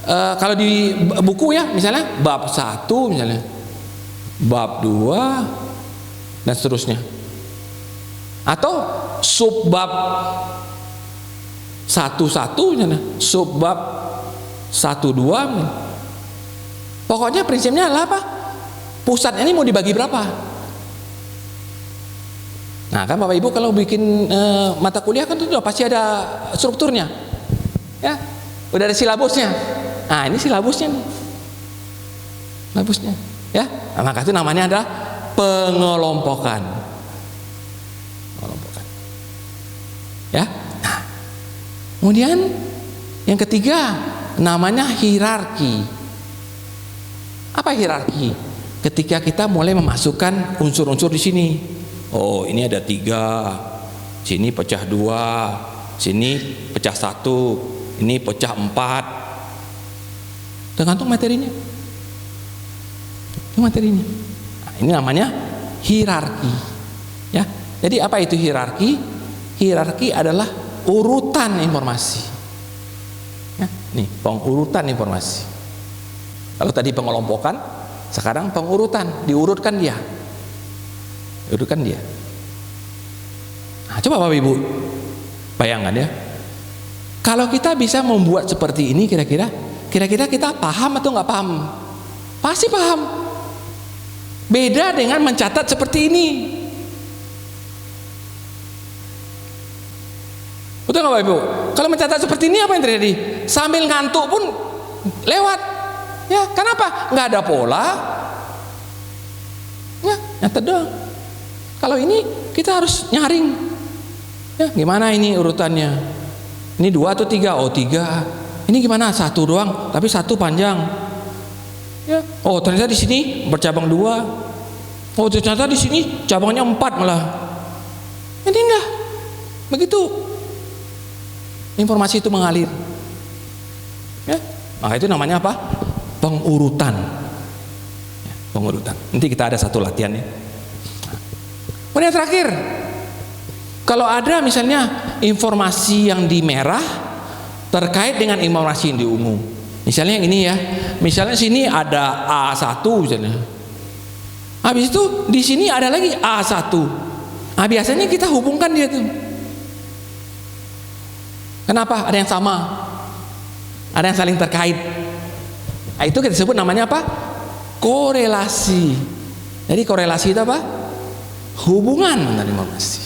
Kalau di buku ya, misalnya bab 1, misalnya bab 2 dan seterusnya, atau subbab 1.1 misalnya, subbab 1.2 misalnya. Pokoknya prinsipnya adalah apa? Pusatnya ini mau dibagi berapa? Nah kan Bapak Ibu kalau bikin mata kuliah kan itu pasti ada strukturnya, ya, udah ada silabusnya. Nah ini silabusnya nih, silabusnya, ya. Nah, maka itu namanya adalah pengelompokan, pengelompokan, ya. Nah, kemudian yang ketiga namanya hierarki. Apa hierarki? Ketika kita mulai memasukkan unsur-unsur di sini. Oh ini ada 3, sini pecah 2, sini pecah 1, ini pecah 4. Tergantung materinya. Itu materinya. Nah, ini namanya hierarki. Ya. Jadi apa itu hierarki? Hierarki adalah urutan informasi. Ya, nih pengurutan informasi. Kalau tadi pengelompokan, sekarang pengurutan, diurutkan dia. Diurutkan dia. Nah, coba Bapak Ibu bayangkan ya. Kalau kita bisa membuat seperti ini, kira-kira kita paham atau nggak paham? Pasti paham. Beda dengan mencatat seperti ini. Betul nggak Bapak Ibu? Kalau mencatat seperti ini apa yang terjadi? Sambil ngantuk pun lewat. Ya, kenapa? Nggak ada pola. Ya, nyatet doang. Kalau ini kita harus nyaring. Ya, gimana ini urutannya? Ini 2 atau 3? Oh 3. Ini gimana? 1 doang, tapi 1 panjang. Ya. Oh ternyata di sini bercabang 2. Oh ternyata di sini cabangnya 4 malah. Ini enggak. Begitu. Informasi itu mengalir. Ya. Maka itu namanya apa? Pengurutan. Ya, pengurutan. Nanti kita ada satu latihan ya. Kemudian terakhir, kalau ada misalnya informasi yang di merah terkait dengan informasi yang di ungu. Misalnya yang ini ya. Misalnya sini ada A1 misalnya. Habis itu di sini ada lagi A1. Nah, biasanya kita hubungkan dia tuh. Kenapa? Ada yang sama. Ada yang saling terkait. Nah, itu kita sebut namanya apa? Korelasi. Jadi korelasi itu apa? Hubungan antara informasi.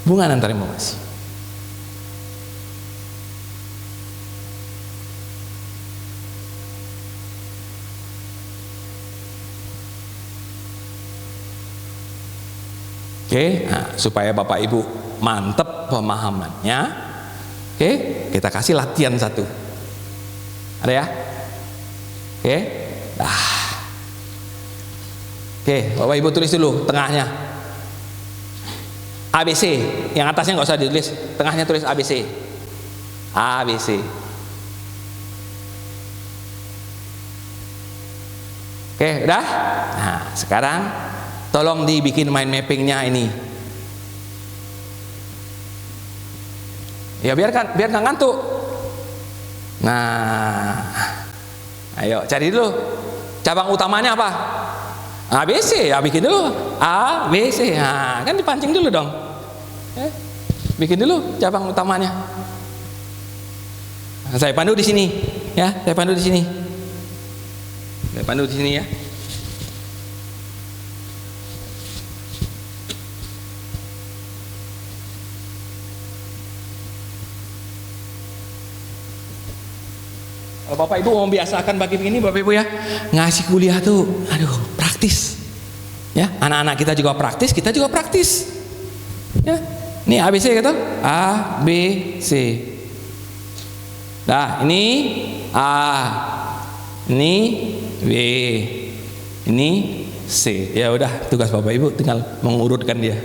Hubungan antara informasi. Oke, nah, supaya Bapak Ibu mantep pemahamannya, oke, kita kasih latihan satu. Ada ya? Oke, oke, Bapak Ibu tulis dulu tengahnya. ABC, yang atasnya nggak usah ditulis, tengahnya tulis ABC. ABC. Oke, udah? Nah, sekarang tolong dibikin mind mappingnya ini. Ya biar nggak ngantuk. Nah, ayo cari dulu cabang utamanya apa? ABC, ya bikin dulu ABC. Nah, kan dipancing dulu dong. Bikin dulu cabang utamanya. Nah, saya pandu di sini, ya. Saya pandu di sini. Saya pandu di sini ya. Kalau Bapak Ibu mau membiasakan bagi begini Bapak Ibu ya, ngasih kuliah tuh, aduh praktis. Ya, anak-anak kita juga praktis, kita juga praktis. Ya, ini ABC kata, A, B, C. Nah, ini A, ini B, ini C. Ya udah, tugas Bapak Ibu tinggal mengurutkan dia.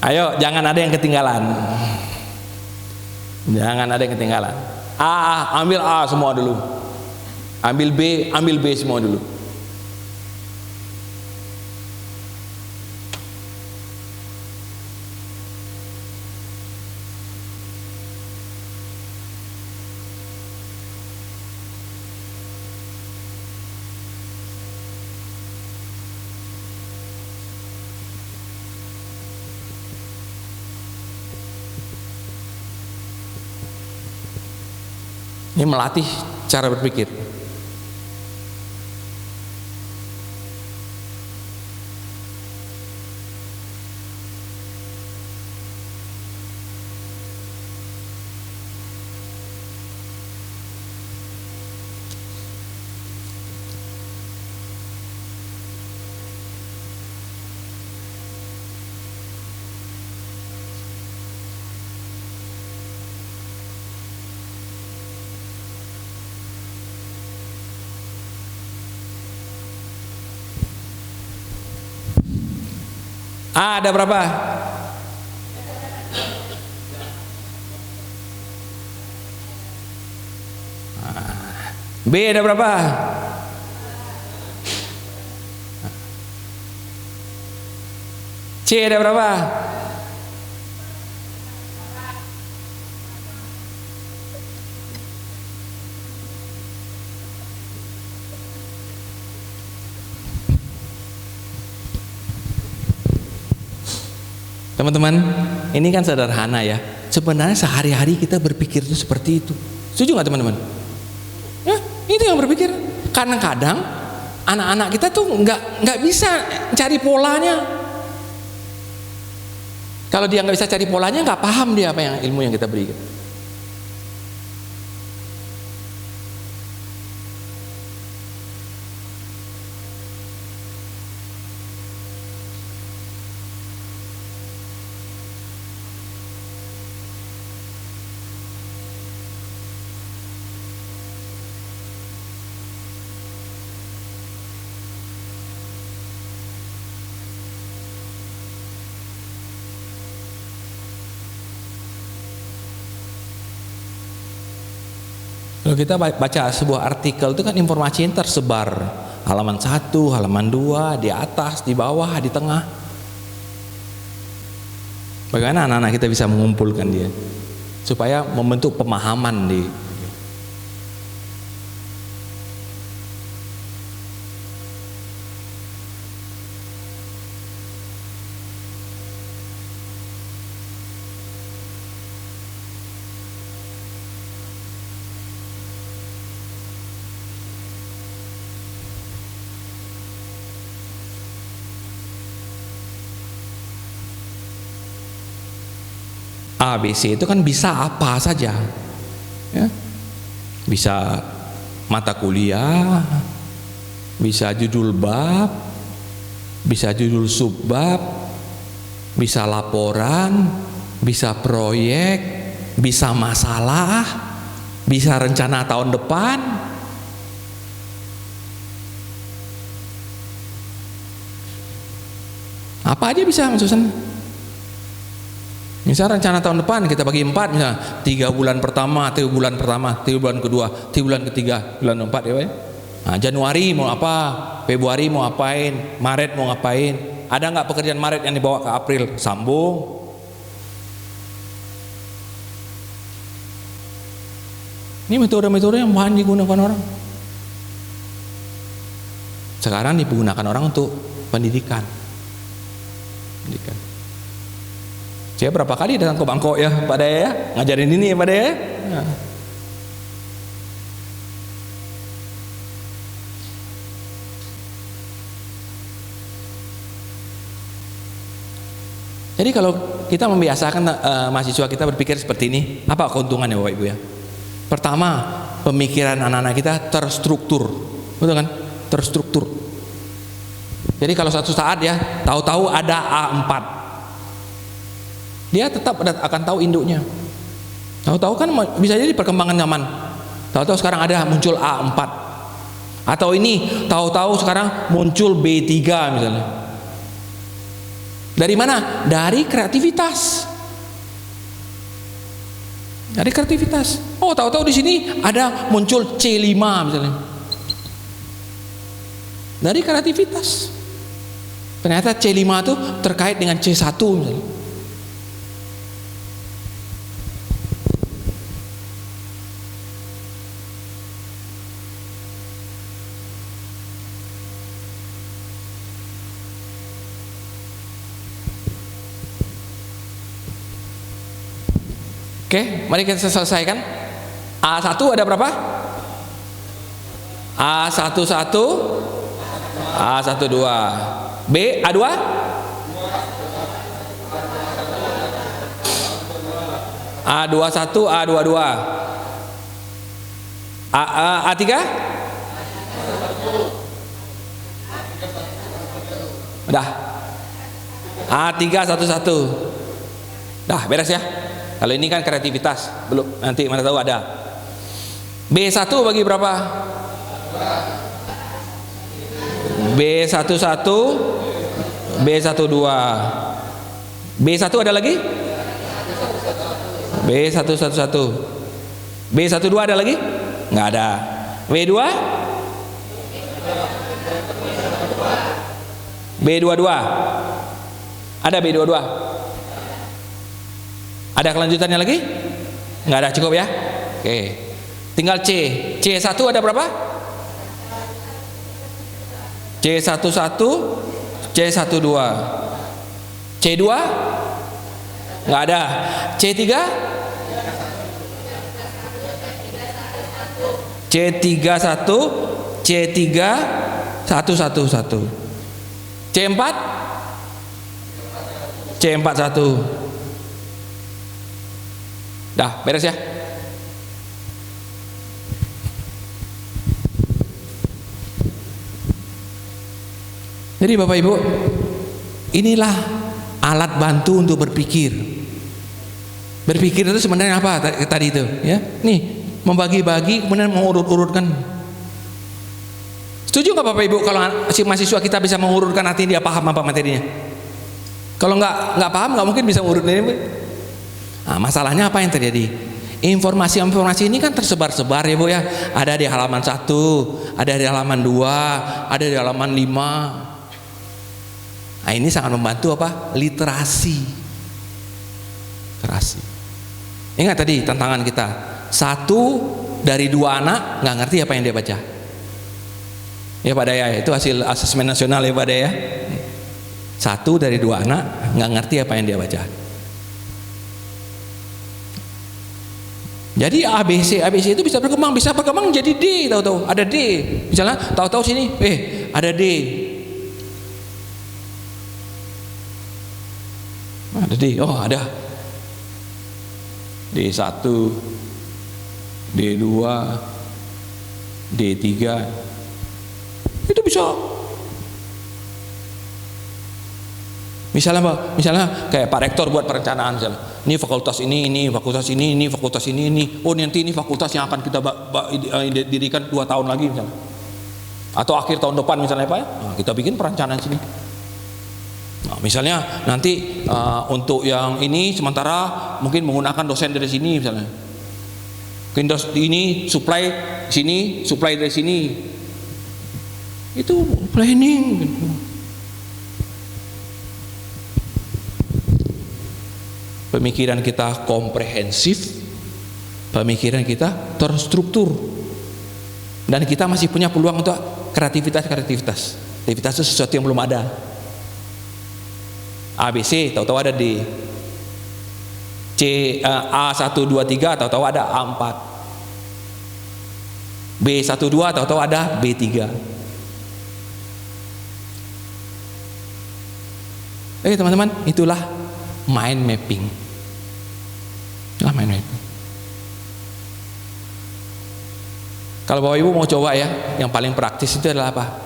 Ayo, jangan ada yang ketinggalan. Jangan ada yang ketinggalan. Ambil A semua dulu. Ambil B semua dulu. Ini melatih cara berpikir. A ada berapa? B ada berapa? C ada berapa? Teman-teman, ini kan sederhana ya. Sebenarnya sehari-hari kita berpikir itu seperti itu. Setuju nggak teman-teman? Ya, itu yang berpikir. Kadang-kadang anak-anak kita tuh nggak bisa cari polanya. Kalau dia nggak bisa cari polanya, nggak paham dia apa yang ilmu yang kita berikan. Kalau kita baca sebuah artikel itu kan informasi yang tersebar, halaman 1, halaman 2, di atas, di bawah, di tengah. Bagaimana anak-anak kita bisa mengumpulkan dia supaya membentuk pemahaman di ABC itu kan bisa apa saja ya? Bisa mata kuliah, bisa judul bab, bisa judul subbab, bisa laporan, bisa proyek, bisa masalah, bisa rencana tahun depan. Apa aja bisa maksudnya. Misal rencana tahun depan kita bagi 4, misalnya 3 bulan pertama, 3 bulan pertama, 3 bulan kedua, 3 bulan ketiga, bulan 4 ya. Nah, Januari mau apa, Februari mau ngapain, Maret mau ngapain. Ada nggak pekerjaan Maret yang dibawa ke April? Sambung. Ini metode-metode yang bahan digunakan orang. Sekarang digunakan orang untuk pendidikan. Saya berapa kali datang ke Bangkok ya Pak Daya ya, ngajarin ini ya Pak Daya ya. Nah. Jadi kalau kita membiasakan mahasiswa kita berpikir seperti ini, apa keuntungannya Bapak Ibu ya? Pertama, pemikiran anak-anak kita terstruktur, betul kan? Terstruktur. Jadi kalau suatu saat ya, tahu-tahu ada A4, dia tetap akan tahu induknya. Tahu-tahu kan bisa jadi perkembangan zaman. Tahu-tahu sekarang ada muncul A4. Atau ini tahu-tahu sekarang muncul B3 misalnya. Dari mana? Dari kreativitas. Dari kreativitas. Oh, tahu-tahu di sini ada muncul C5 misalnya. Dari kreativitas. Ternyata C5 itu terkait dengan C1 misalnya. Oke, mari kita selesaikan. A1 ada berapa? A11, A12. B, A2? A21, A22. A3? Udah. A311. Dah, beres ya. Kalau ini kan kreativitas, belum, nanti mana tahu ada. B1 bagi berapa? B11, B12. B1 ada lagi? B111. B12 ada lagi? Nggak ada. B2? B22. Ada B22? Ada kelanjutannya lagi? Nggak ada, cukup ya? Oke. Tinggal C. C1 ada berapa? C11, C12. C2? Nggak ada. C3? C31, C3, 111. C4? C41. Dah, beres ya. Jadi Bapak Ibu, inilah alat bantu untuk berpikir. Berpikir itu sebenarnya apa tadi itu? Ya, nih membagi-bagi kemudian mengurut-urutkan. Setuju nggak Bapak Ibu kalau si mahasiswa kita bisa mengurutkan, artinya dia paham apa materinya? Kalau nggak paham, nggak mungkin bisa mengurut ini. Nah, masalahnya apa yang terjadi? Informasi-informasi ini kan tersebar-sebar ya Bu ya. Ada di halaman 1, ada di halaman 2, ada di halaman 5. Nah, ini sangat membantu apa? Literasi. Literasi. Ingat tadi tantangan kita. 1 dari 2 anak nggak ngerti apa yang dia baca. Ya Pak Daya, itu hasil asesmen nasional ya Pak Daya. 1 dari 2 anak nggak ngerti apa yang dia baca. Jadi ABC itu bisa berkembang jadi D, tahu-tahu ada D. Misalnya tahu-tahu sini, ada D. Ada D, oh ada. D1, D2, D3. Itu bisa. Misalnya kayak Pak Rektor buat perencanaan misalnya. Ini fakultas ini fakultas ini fakultas ini. Oh, nanti ini fakultas yang akan kita dirikan 2 tahun lagi misalnya. Atau akhir tahun depan misalnya Pak ya. Nah, kita bikin perencanaan sini. Nah, misalnya nanti untuk yang ini sementara mungkin menggunakan dosen dari sini misalnya. Mungkin ini supply sini, supply dari sini. Itu planning gitu. Pemikiran kita komprehensif, pemikiran kita terstruktur, dan kita masih punya peluang untuk kreativitas. Kreativitas itu sesuatu yang belum ada. ABC tahu-tahu ada di A1, 2, 3 tahu-tahu ada A4, B12 tahu-tahu ada B3. Teman-teman, itulah mind mapping. Kalau Bapak Ibu mau coba ya, yang paling praktis itu adalah apa?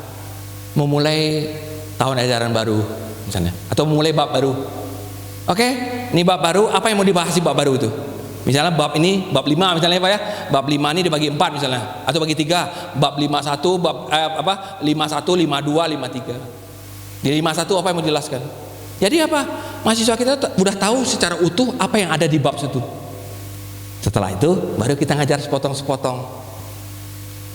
Memulai tahun ajaran baru misalnya, atau memulai bab baru. Oke, ini bab baru, apa yang mau dibahas di bab baru itu? Misalnya bab ini, bab 5 misalnya Pak ya. Bab 5 ini dibagi 4 misalnya, atau bagi 3. Bab 51, 51, 52, 53. Di 51 apa yang mau dijelaskan? Jadi apa? Mahasiswa kita udah tahu secara utuh apa yang ada di bab situ. Setelah itu baru kita ngajar sepotong-sepotong.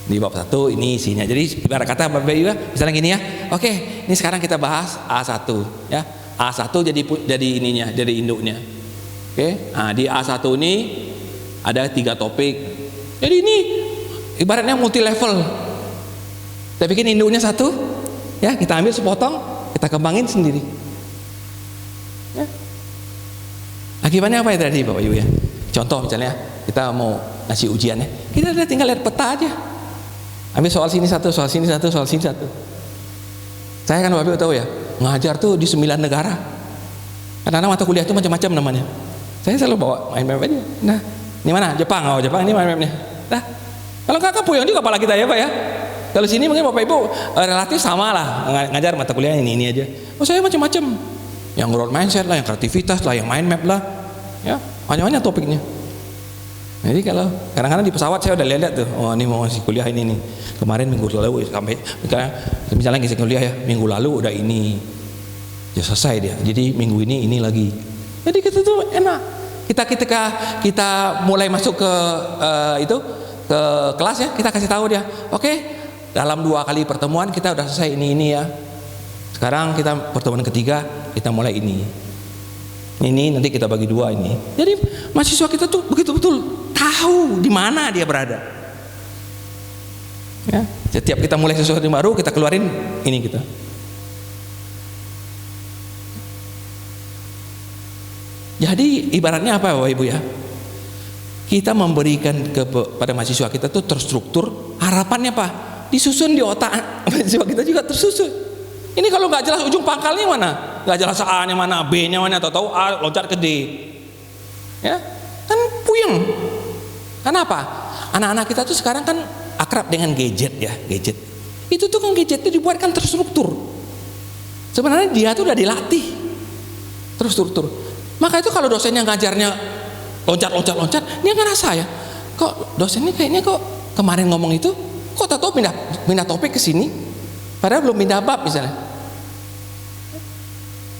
Di bab 1 ini isinya. Jadi ibarat kata Bapak Ibu misalnya gini ya. Oke, ini sekarang kita bahas A1 ya. A1 jadi ininya, jadi induknya. Oke. Nah, di A1 ini ada 3 topik. Jadi ini ibaratnya multi level. Kita bikin induknya 1 ya, kita ambil sepotong, kita kembangin sendiri. Ya. Akibatnya apa ya tadi Bapak Ibu ya? Contoh misalnya kita mau ngasih ujian ya, kita tinggal lihat peta aja. Ambil soal sini 1, soal sini 1, soal sini 1. Saya kan Bapak Ibu tahu ya, ngajar tuh di 9 negara. Karena mata kuliah itu macam-macam namanya. Saya selalu bawa mind map aja. Nah, ini mana? Jepang. Oh, Jepang ini mind mapnya. Nah, kalau kakak puyeng juga kepala kita ya Pak ya. Kalau sini mungkin Bapak Ibu relatif sama lah ngajar mata kuliah ini aja. Oh, saya macam-macam. Yang growth mindset lah, yang kreativitas lah, yang mind map lah. Ya, banyak-banyak topiknya. Jadi kalau kadang-kadang di pesawat saya udah lihat tuh, oh ini mau ngasih kuliah ini nih. Kemarin minggu lalu sampai misalnya ngisi kuliah ya, minggu lalu udah ini. Ya selesai dia. Jadi minggu ini lagi. Jadi kita tuh enak. Ketika kita mulai masuk ke ke kelas ya, kita kasih tahu dia. Oke, dalam 2 kali pertemuan kita udah selesai ini ya. Sekarang kita pertemuan ketiga kita mulai ini. Ini nanti kita bagi 2 ini. Jadi mahasiswa kita tuh betul-betul tahu di mana dia berada. Ya, setiap kita mulai sesuatu yang baru kita keluarin ini kita. Jadi ibaratnya apa Bapak Ibu ya? Kita memberikan kepada mahasiswa kita tuh terstruktur. Harapannya apa? Disusun di otak mahasiswa kita juga tersusun. Ini kalau nggak jelas ujung pangkalnya mana? Nggak jelas A-nya mana, B-nya mana, tahu A loncat ke D. Ya, kan puyeng. Kenapa? Anak-anak kita tuh sekarang kan akrab dengan gadget ya, gadget. Itu tuh kan gadget itu dibuatkan terstruktur. Sebenarnya dia tuh udah dilatih terstruktur. Maka itu kalau dosennya ngajarnya loncat, dia ngerasa ya, kok dosennya kayaknya kok kemarin ngomong itu, kok tahu pindah topik ke sini, padahal belum pindah bab misalnya.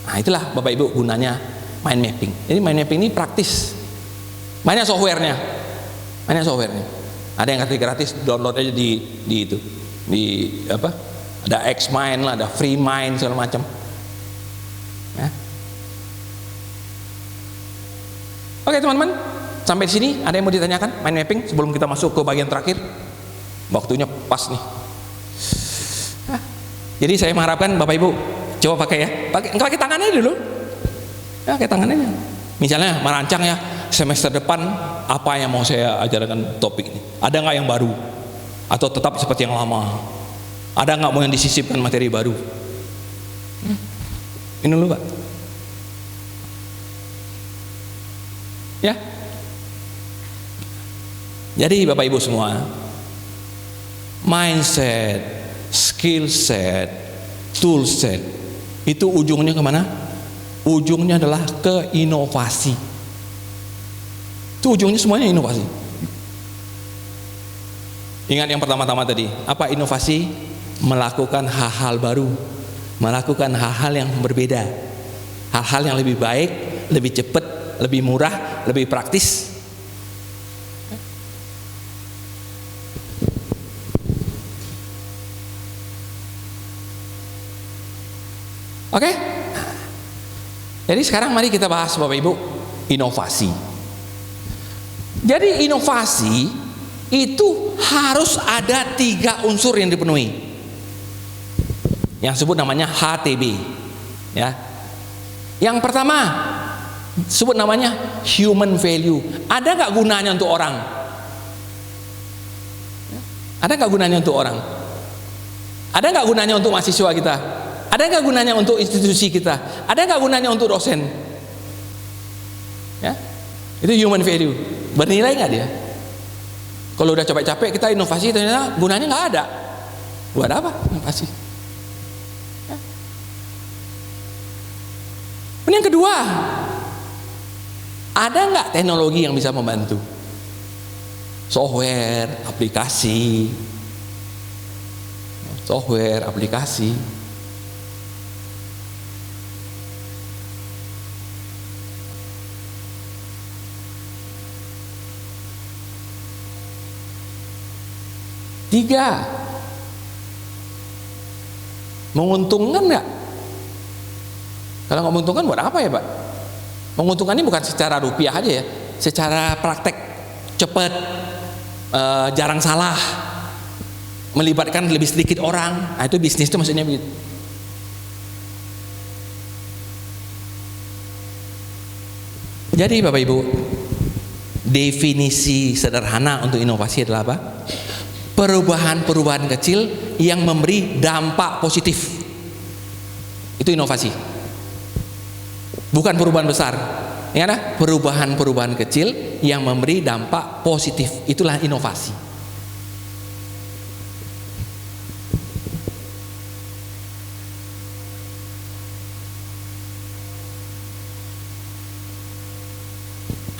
Nah itulah Bapak Ibu gunanya mind mapping. Jadi mind mapping ini praktis. Banyak softwarenya. Ada yang gratis, download aja di itu, di apa? Ada Xmind lah, ada FreeMind segala macam. Ya. Oke teman-teman, sampai di sini ada yang mau ditanyakan mind mapping sebelum kita masuk ke bagian terakhir? Waktunya pas nih. Nah, jadi saya mengharapkan Bapak Ibu coba pakai ya, pakai tangannya dulu. Ya, pakai tangannya. Misalnya merancang ya semester depan apa yang mau saya ajarkan topik ini. Ada nggak yang baru? Atau tetap seperti yang lama? Ada nggak mau yang disisipkan materi baru? Ini dulu Pak. Ya. Jadi Bapak Ibu semua, mindset, skill set, tool set itu ujungnya kemana? Ujungnya adalah ke inovasi. Itu ujungnya semuanya inovasi. Ingat yang pertama-tama tadi, apa inovasi? Melakukan hal-hal baru, melakukan hal-hal yang berbeda, hal-hal yang lebih baik, lebih cepat, lebih murah, lebih praktis. Oke? Jadi sekarang mari kita bahas Bapak Ibu inovasi. Jadi inovasi itu harus ada 3 unsur yang dipenuhi. Yang sebut namanya HTB. Ya. Yang pertama sebut namanya human value. Ada nggak gunanya untuk orang? Ada nggak gunanya untuk orang? Ada nggak gunanya untuk mahasiswa kita? Ada nggak gunanya untuk institusi kita? Ada nggak gunanya untuk dosen? Ya, itu human value. Bernilai nggak dia? Kalau udah capek-capek kita inovasi, ternyata gunanya nggak ada. Buat apa inovasi? Ya. Yang kedua, ada nggak teknologi yang bisa membantu? Software, aplikasi. Tiga, menguntungkan nggak? Kalau nggak menguntungkan buat apa ya Pak? Menguntungkan ini bukan secara rupiah aja ya, secara praktek, cepat, jarang salah, melibatkan lebih sedikit orang. Nah, itu bisnis itu maksudnya begitu. Jadi Bapak Ibu, definisi sederhana untuk inovasi adalah apa? Perubahan-perubahan kecil yang memberi dampak positif. Itu inovasi. Bukan perubahan besar. Ingat ya? Perubahan-perubahan kecil yang memberi dampak positif. Itulah inovasi.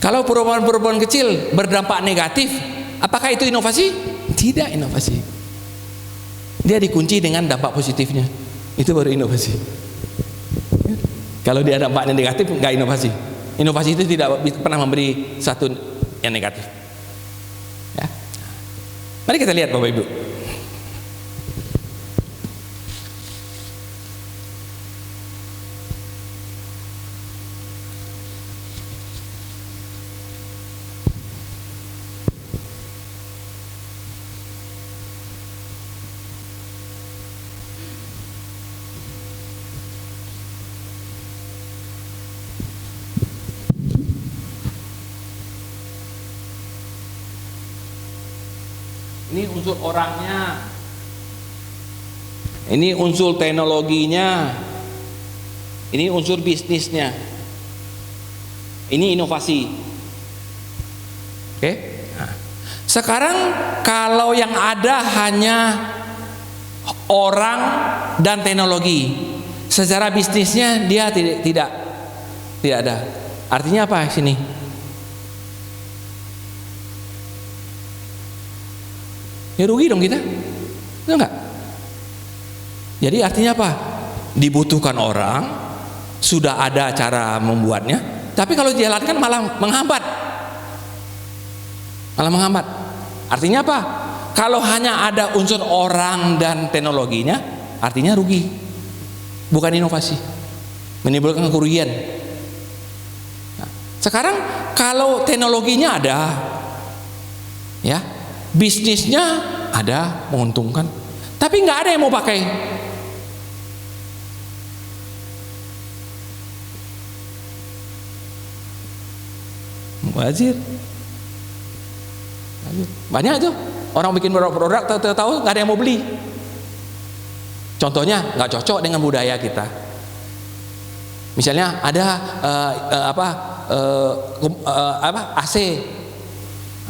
Kalau perubahan-perubahan kecil berdampak negatif, apakah itu inovasi? Tidak inovasi. Dia dikunci dengan dampak positifnya. Itu baru inovasi. Kalau dia dampaknya negatif, nggak inovasi. Inovasi itu tidak pernah memberi satu yang negatif. Ya. Mari kita lihat Bapak Ibu. Ini unsur orangnya, ini unsur teknologinya, ini unsur bisnisnya, ini inovasi. Oke? Nah, sekarang kalau yang ada hanya orang dan teknologi, secara bisnisnya dia tidak ada. Artinya apa sini? Ya rugi dong kita, enggak? Jadi artinya apa? Dibutuhkan orang, sudah ada cara membuatnya, tapi kalau dijalankan malah menghambat. Artinya apa? Kalau hanya ada unsur orang dan teknologinya, artinya rugi, bukan inovasi, menimbulkan kerugian. Nah, sekarang kalau teknologinya ada, ya, bisnisnya ada, menguntungkan, tapi nggak ada yang mau pakai. Wajib. Banyak tuh orang bikin produk tahu nggak ada yang mau beli. Contohnya nggak cocok dengan budaya kita. Misalnya ada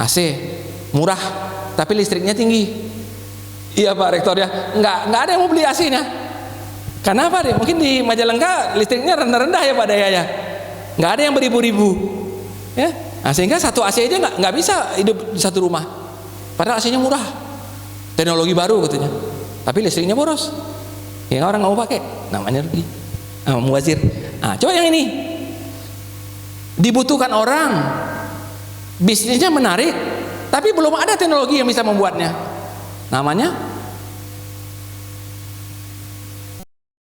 AC murah tapi listriknya tinggi. Iya Pak Rektor ya, nggak ada yang mau beli AC-nya. Kenapa deh? Mungkin di Majalengka listriknya rendah-rendah ya Pak dayanya. Nggak ada yang beribu-ribu, ya. Nah, sehingga satu AC aja nggak bisa hidup di satu rumah. Padahal AC-nya murah, teknologi baru katanya. Tapi listriknya boros, ya orang nggak mau pakai, namanya rugi. Muwazir. Nah, coba yang ini dibutuhkan orang, bisnisnya menarik, tapi belum ada teknologi yang bisa membuatnya. Namanya